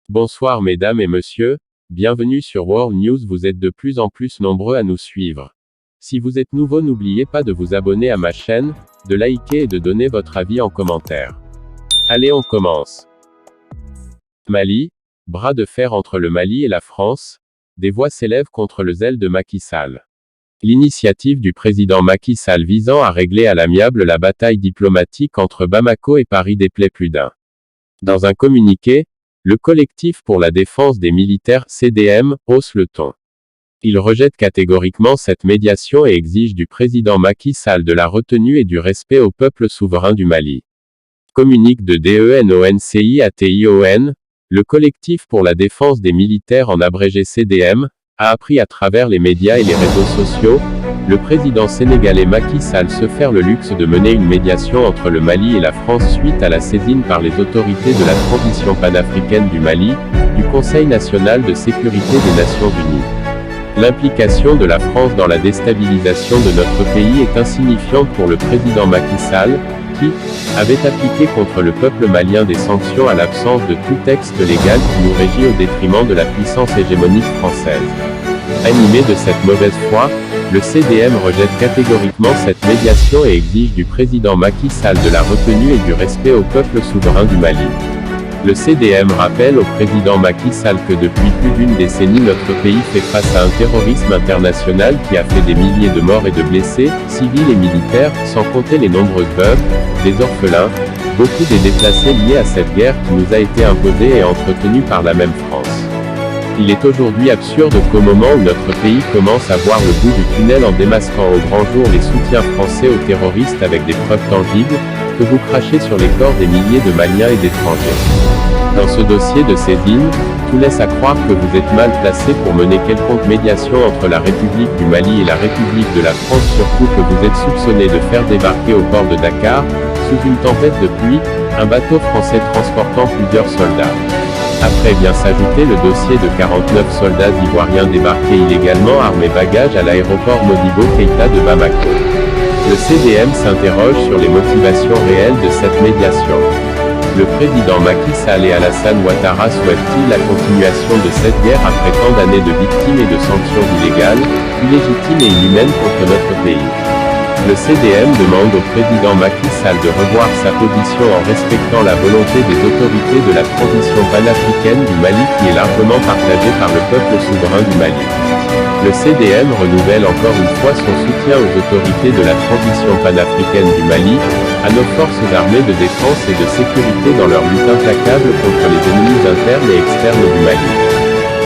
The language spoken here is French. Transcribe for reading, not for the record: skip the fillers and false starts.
Bonsoir mesdames et messieurs, bienvenue sur World News. Vous êtes de plus en plus nombreux à nous suivre. Si vous êtes nouveau, n'oubliez pas de vous abonner à ma chaîne, de liker et de donner votre avis en commentaire. Allez, on commence. Mali, bras de fer entre le Mali et la France, des voix s'élèvent contre le zèle de Macky Sall. L'initiative du président Macky Sall visant à régler à l'amiable la bataille diplomatique entre Bamako et Paris déplaît plus d'un. Dans un communiqué, le collectif pour la défense des militaires, CDM, hausse le ton. Il rejette catégoriquement cette médiation et exige du président Macky Sall de la retenue et du respect au peuple souverain du Mali. Communique de DENONCIATION, le collectif pour la défense des militaires en abrégé CDM, a appris à travers les médias et les réseaux sociaux, le président sénégalais Macky Sall se faire le luxe de mener une médiation entre le Mali et la France suite à la saisine par les autorités de la transition panafricaine du Mali, du Conseil national de sécurité des Nations Unies. L'implication de la France dans la déstabilisation de notre pays est insignifiante pour le président Macky Sall, qui avait appliqué contre le peuple malien des sanctions à l'absence de tout texte légal qui nous régit au détriment de la puissance hégémonique française. Animé de cette mauvaise foi, le CDM rejette catégoriquement cette médiation et exige du président Macky Sall de la retenue et du respect au peuple souverain du Mali. Le CDM rappelle au président Macky Sall que depuis plus d'une décennie notre pays fait face à un terrorisme international qui a fait des milliers de morts et de blessés, civils et militaires, sans compter les nombreuses veuves, des orphelins, beaucoup des déplacés liés à cette guerre qui nous a été imposée et entretenue par la même France. Il est aujourd'hui absurde qu'au moment où notre pays commence à voir le bout du tunnel en démasquant au grand jour les soutiens français aux terroristes avec des preuves tangibles, que vous crachez sur les corps des milliers de Maliens et d'étrangers. Dans ce dossier de saisine, tout laisse à croire que vous êtes mal placé pour mener quelconque médiation entre la République du Mali et la République de la France, surtout que vous êtes soupçonné de faire débarquer au port de Dakar, sous une tempête de pluie, un bateau français transportant plusieurs soldats. Après vient s'ajouter le dossier de 49 soldats ivoiriens débarqués illégalement armés bagages à l'aéroport Modibo Keïta de Bamako. Le CDM s'interroge sur les motivations réelles de cette médiation. Le président Macky Sall et Alassane Ouattara souhaitent-ils la continuation de cette guerre après tant d'années de victimes et de sanctions illégales, illégitimes et inhumaines contre notre pays? Le CDM demande au président Macky Sall de revoir sa position en respectant la volonté des autorités de la transition panafricaine du Mali qui est largement partagée par le peuple souverain du Mali. Le CDM renouvelle encore une fois son soutien aux autorités de la transition panafricaine du Mali, à nos forces armées de défense et de sécurité dans leur lutte implacable contre les ennemis internes et externes du Mali.